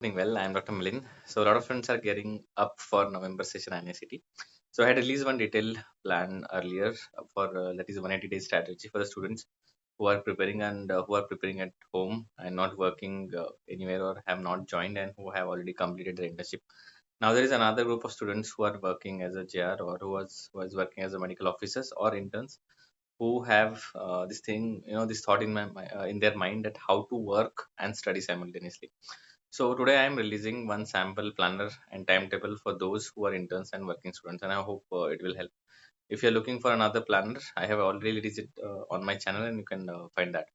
Doing well. I'm Dr. Milind. So a lot of friends are getting up for November session INICET. So I had released one detailed plan earlier for that is 180 day strategy for the students who are preparing and who are preparing at home and not working anywhere or have not joined and who have already completed their internship. Now there is another group of students who are working as a JR or who was working as a medical officers or interns who have this thing this thought in their mind that how to work and study simultaneously. So today I am releasing one sample planner and timetable for those who are interns and working students, and I hope it will help. If you're looking for another planner, I have already released it on my channel, and you can find that.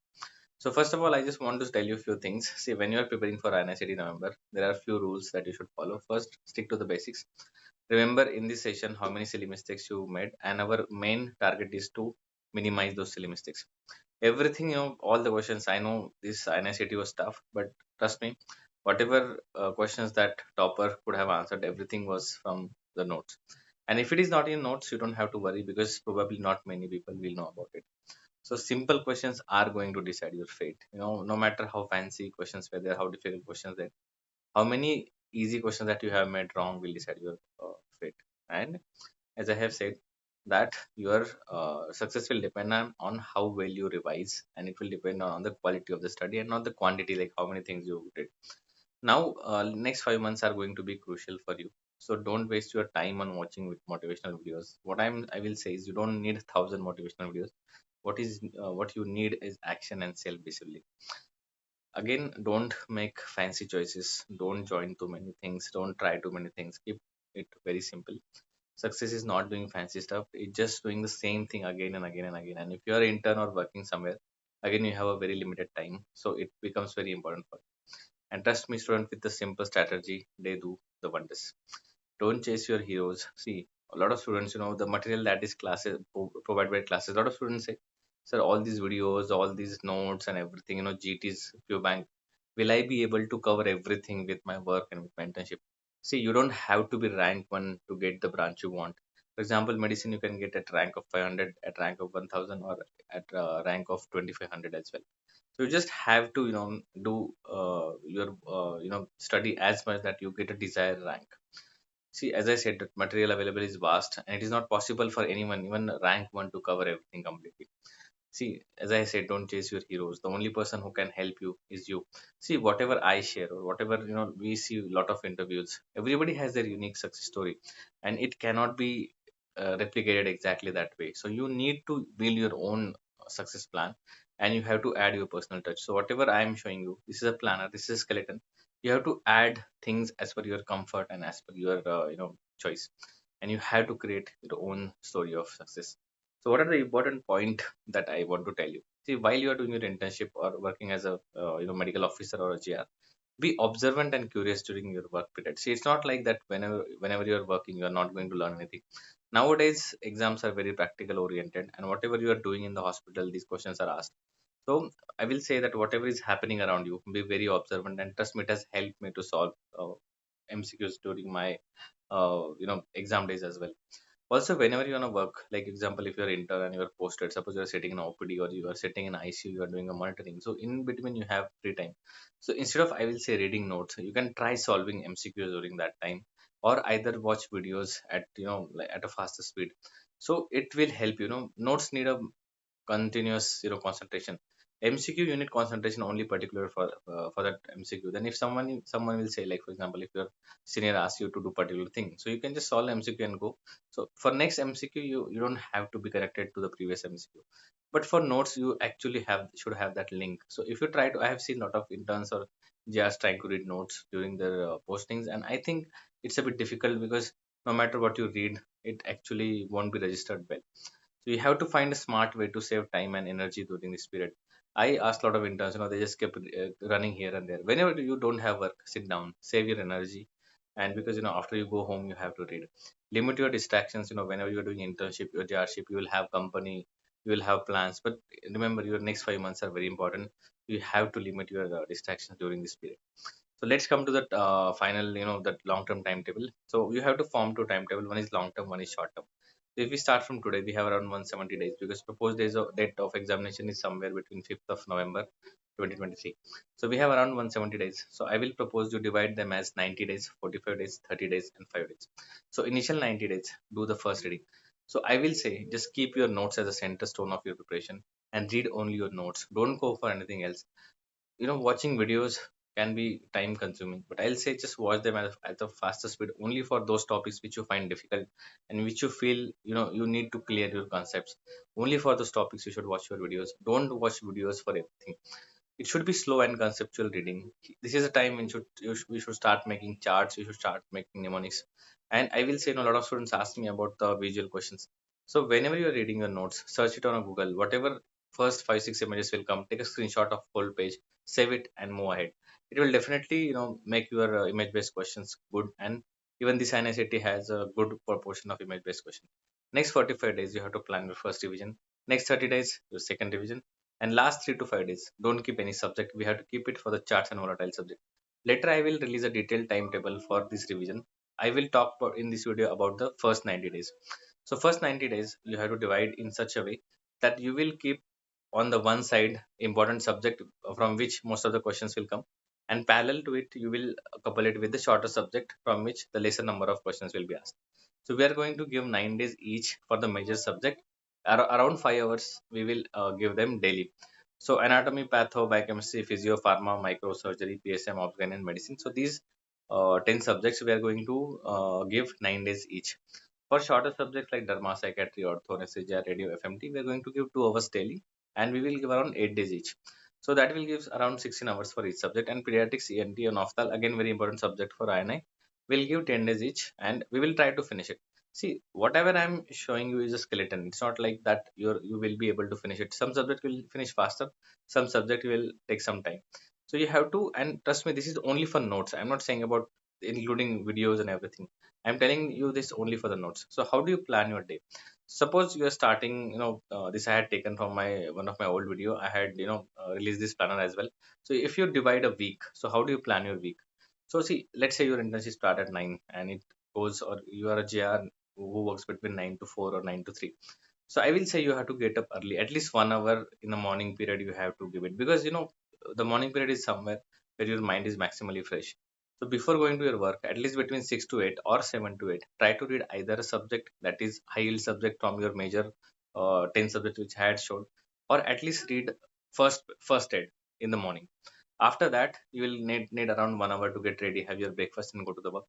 So first of all, I just want to tell you a few things. See, when you are preparing for INICET November, there are a few rules that you should follow. First, stick to the basics. Remember in this session how many silly mistakes you made, and our main target is to minimize those silly mistakes. Everything, all the questions. I know this INICET was tough, but trust me, whatever questions that topper could have answered, everything was from the notes. And if it is not in notes, you don't have to worry because probably not many people will know about it. So simple questions are going to decide your fate. No matter how fancy questions were there, how difficult questions there, how many easy questions that you have made wrong will decide your fate. And as I have said, that your success will depend on how well you revise, and it will depend on the quality of the study and not the quantity, like how many things you did. Now, next 5 months are going to be crucial for you. So don't waste your time on watching with motivational videos. I will say is you don't need 1,000 motivational videos. What you need is action and self discipline. Again, don't make fancy choices, don't join too many things, don't try too many things, keep it very simple. Success is not doing fancy stuff, it's just doing the same thing again and again and again. And if you are intern or working somewhere, again you have a very limited time, so it becomes very important for you. And trust me, student, with the simple strategy, they do the wonders. Don't chase your heroes. See, a lot of students, the material that is classes provided by classes, a lot of students say, sir, all these videos, all these notes and everything, GTs, few bank, will I be able to cover everything with my work and with my internship? See, you don't have to be rank one to get the branch you want. For example, medicine you can get at rank of 500, at rank of 1000, or at rank of 2500 as well. So you just have to do your study as much that you get a desired rank. See, as I said, that material available is vast, and it is not possible for anyone, even rank one, to cover everything completely. See, as I said, don't chase your heroes. The only person who can help you is you. See, whatever I share or whatever, we see a lot of interviews. Everybody has their unique success story, and it cannot be replicated exactly that way. So you need to build your own success plan, and you have to add your personal touch. So whatever I am showing you, this is a planner, this is a skeleton. You have to add things as per your comfort and as per your choice, and you have to create your own story of success. So what are the important point that I want to tell you? See, while you are doing your internship or working as a medical officer or a GR, be observant and curious during your work period. See, it's not like that whenever you are working, you are not going to learn anything. Nowadays, exams are very practical oriented, and whatever you are doing in the hospital, these questions are asked. So I will say that whatever is happening around you, be very observant, and trust me, it has helped me to solve MCQs during my exam days as well. Also, whenever you want to work, like example, if you're intern and you're posted, suppose you're sitting in OPD or you are sitting in ICU, you are doing a monitoring. So in between you have free time. So instead of, I will say, reading notes, you can try solving MCQs during that time, or either watch videos at like at a faster speed. So it will help. Notes need a continuous concentration. MCQ unit concentration only particular for that MCQ. Then if someone will say, like for example, if your senior asks you to do particular thing, so you can just solve MCQ and go. So for next MCQ, you don't have to be connected to the previous MCQ. But for notes, you actually should have that link. So if you try to, I have seen a lot of interns or just trying to read notes during their postings, and I think it's a bit difficult because no matter what you read, it actually won't be registered well. So you have to find a smart way to save time and energy during this period. I asked a lot of interns, they just kept running here and there. Whenever you don't have work, sit down, save your energy. And because, after you go home, you have to read. Limit your distractions, whenever you're doing internship, your jarship, you will have company, you will have plans. But remember, your next 5 months are very important. You have to limit your distractions during this period. So let's come to that final, that long-term timetable. So you have to form two timetable. One is long-term, one is short-term. So if we start from today, we have around 170 days because proposed days of date of examination is somewhere between 5th of November 2023. So we have around 170 days. So I will propose you divide them as 90 days, 45 days, 30 days, and 5 days. So initial 90 days, do the first reading. So I will say just keep your notes as a center stone of your preparation and read only your notes. Don't go for anything else. Watching videos can be time consuming, but I'll say just watch them at the fastest speed only for those topics which you find difficult and which you feel you need to clear your concepts. Only for those topics you should watch your videos. Don't watch videos for everything. It should be slow and conceptual reading. This is a time when we should start making charts, we should start making mnemonics. And I will say, a lot of students ask me about the visual questions. So whenever you're reading your notes, search it on a Google. Whatever first 5 6 images will come, take a screenshot of whole page, save it, and move ahead. It will definitely make your image based questions good. And even this INICET has a good proportion of image based questions. Next 45 days you have to plan your first revision. Next 30 days your second revision. And last 3 to 5 days, don't keep any subject. We have to keep it for the charts and volatile subject. Later, I will release a detailed timetable for this revision. I will talk about in this video about the first 90 days. So first 90 days, you have to divide in such a way that you will keep on the one side important subject from which most of the questions will come, and parallel to it, you will couple it with the shorter subject from which the lesser number of questions will be asked. So we are going to give 9 days each for the major subject. Around 5 hours we will give them daily. So anatomy, patho, biochemistry, physio, pharma, microsurgery, PSM, obgyn, and medicine. So these 10 subjects we are going to give 9 days each. For shorter subjects like derma, psychiatry, ortho, anesthesia, radio, FMT, we are going to give 2 hours daily, and we will give around 8 days each. So that will give around 16 hours for each subject. And pediatrics, ENT, and ophthal, again very important subject for INI, we'll give 10 days each, and we will try to finish it. See, whatever I'm showing you is a skeleton. It's not like that you will be able to finish it. Some subject will finish faster, some subject will take some time. So you have to, and trust me, this is only for notes. I'm not saying about including videos and everything. I'm telling you this only for the notes. So how do you plan your day? Suppose you are starting, this I had taken from my one of my old video. I had, released this planner as well. So if you divide a week, so how do you plan your week? So see, let's say your internship start at 9 and it goes, or you are a JR who works between 9 to 4 or 9 to 3. So I will say you have to get up early, at least 1 hour in the morning period you have to give it, because the morning period is somewhere where your mind is maximally fresh. So before going to your work, at least between 6 to 8 or 7 to 8, try to read either a subject that is high yield subject from your major 10 subjects which I had showed, or at least read first aid in the morning. After that, you will need around 1 hour to get ready, have your breakfast, and go to the work.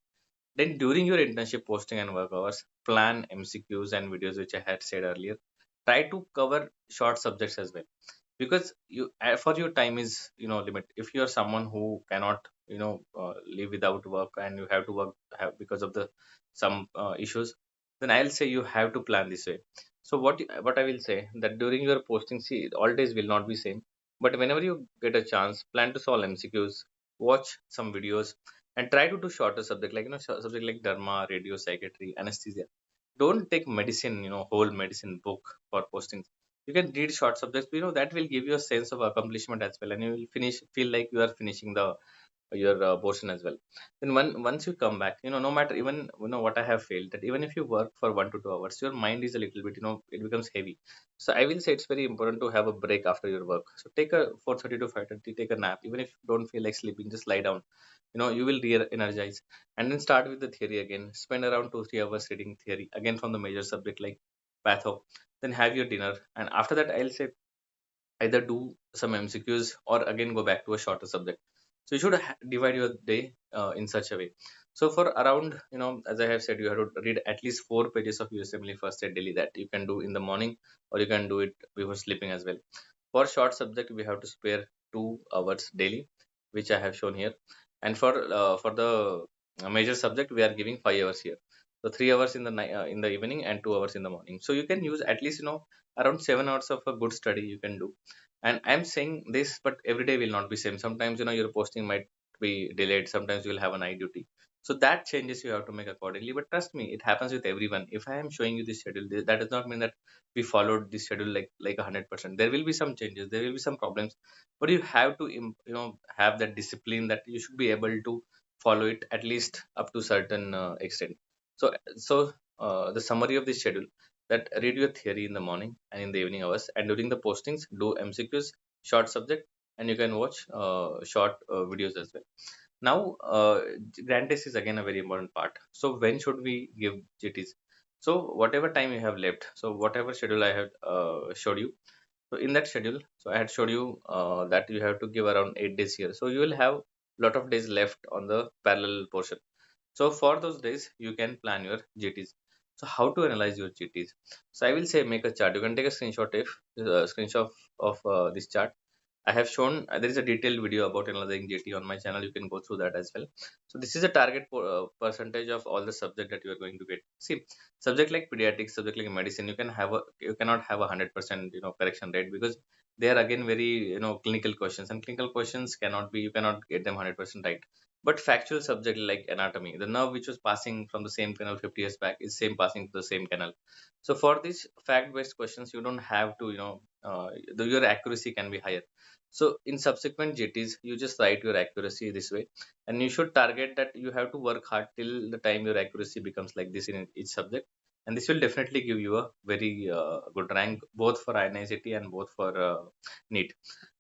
Then during your internship posting and work hours, plan MCQs and videos which I had said earlier. Try to cover short subjects as well, because you for your time is limit. If you are someone who cannot live without work and you have to work because of the some issues, then I'll say you have to plan this way. So what I will say that during your posting, see, all days will not be same, but whenever you get a chance, plan to solve MCQs, watch some videos, and try to do shorter subject like subject like derma, radio, psychiatry, anesthesia. Don't take medicine, whole medicine book for postings. You can read short subjects, that will give you a sense of accomplishment as well, and you will feel like you are finishing the your portion as well. Then once you come back, no matter even what I have failed, that even if you work for 1 to 2 hours, your mind is a little bit, it becomes heavy. So I will say it's very important to have a break after your work. So take a 4:30 to 5:30, take a nap. Even if you don't feel like sleeping, just lie down. You will re-energize, and then start with the theory again. Spend around 2 3 hours reading theory again from the major subject like patho. Then have your dinner, and after that I'll say either do some MCQs or again go back to a shorter subject. So you should divide your day in such a way. So for around, as I have said, you have to read at least 4 pages of USMLE first aid daily, that you can do in the morning or you can do it before sleeping as well. For short subject, we have to spare 2 hours daily, which I have shown here. And for the major subject, we are giving 5 hours here. So 3 hours in the evening and 2 hours in the morning. So you can use at least around 7 hours of a good study you can do. And I'm saying this, but every day will not be same. Sometimes your posting might be delayed. Sometimes you will have a night duty. So that changes you have to make accordingly. But trust me, it happens with everyone. If I am showing you this schedule, that does not mean that we followed this schedule like 100%. There will be some changes. There will be some problems, but you have to have that discipline that you should be able to follow it at least up to certain extent. So the summary of this schedule, that read your theory in the morning and in the evening hours, and during the postings do MCQs, short subject, and you can watch short videos as well. Now, grand test is again a very important part. So when should we give GTs? So whatever time you have left, so whatever schedule I have showed you, so in that schedule, so I had showed you that you have to give around 8 days here. So you will have lot of days left on the parallel portion. So for those days, you can plan your GTs. So how to analyze your GTs? So I will say make a chart. You can take a screenshot of this chart. I have shown there is a detailed video about analyzing GT on my channel. You can go through that as well. So this is a target percentage of all the subject that you are going to get. See, subject like pediatrics, subject like medicine, you cannot have 100% correction rate, because they are again very clinical questions, and clinical questions cannot be, you cannot get them 100% right. But factual subject like anatomy, the nerve which was passing from the same canal 50 years back is same passing to the same canal. So for these fact-based questions, you don't have to your accuracy can be higher. So in subsequent GTs, you just write your accuracy this way, and you should target that you have to work hard till the time your accuracy becomes like this in each subject, and this will definitely give you a very good rank both for INICET and both for NEET.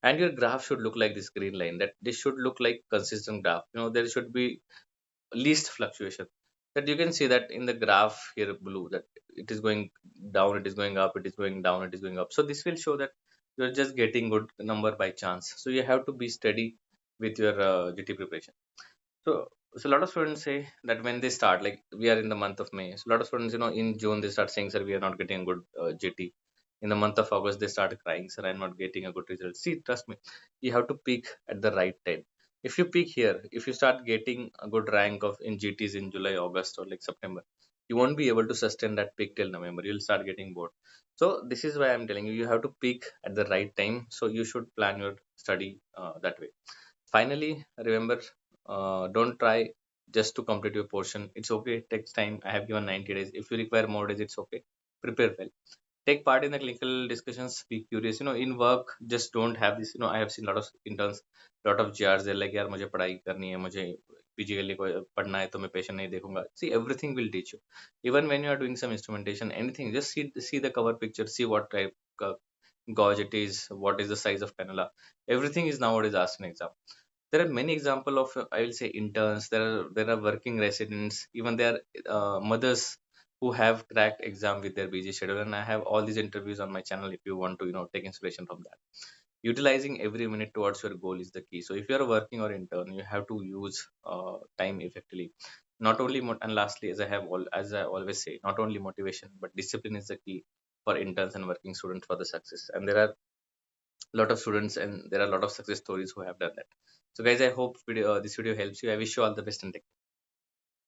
And your graph should look like this green line. That this should look like consistent graph. There should be least fluctuation. That you can see that in the graph here blue, that it is going down, it is going up, it is going down, it is going up. So this will show that you're just getting good number by chance. So you have to be steady with your GT preparation. So, a lot of students say that when they start, like we are in the month of May, so a lot of students, in June they start saying, "Sir, we are not getting a good GT." In the month of August, they start crying, "Sir, I'm not getting a good result." See, trust me, you have to peak at the right time. If you peak here, if you start getting a good rank of in GTs in July, August, or like September, you won't be able to sustain that peak till November. You'll start getting bored. So this is why I'm telling you, you have to peak at the right time. So you should plan your study that way. Finally, remember, don't try just to complete your portion. It's okay, it takes time. I have given 90 days. If you require more days, it's okay. Prepare well. Take part in the clinical discussions. Be curious. In work, just don't have this. I have seen a lot of interns, lot of GRs. They're like, यार मुझे पढ़ाई करनी है, मुझे PG के लिए कोई पढ़ना है तो मैं patient नहीं देखूंगा. See, everything will teach you. Even when you are doing some instrumentation, anything, just see the cover picture, see what type of gauge it is, what is the size of cannula. Everything is nowadays asked in exam. There are many example of I will say interns. There are working residents, even there are mothers who have cracked exam with their busy schedule, and I have all these interviews on my channel if you want to take inspiration from that. Utilizing every minute towards your goal is the key. So if you are working or intern, you have to use time effectively. Not only and lastly, as I always say, not only motivation but discipline is the key for interns and working students for the success. And there are lot of students and there are a lot of success stories who have done that. So guys, I hope this video helps you. I wish you all the best and take care.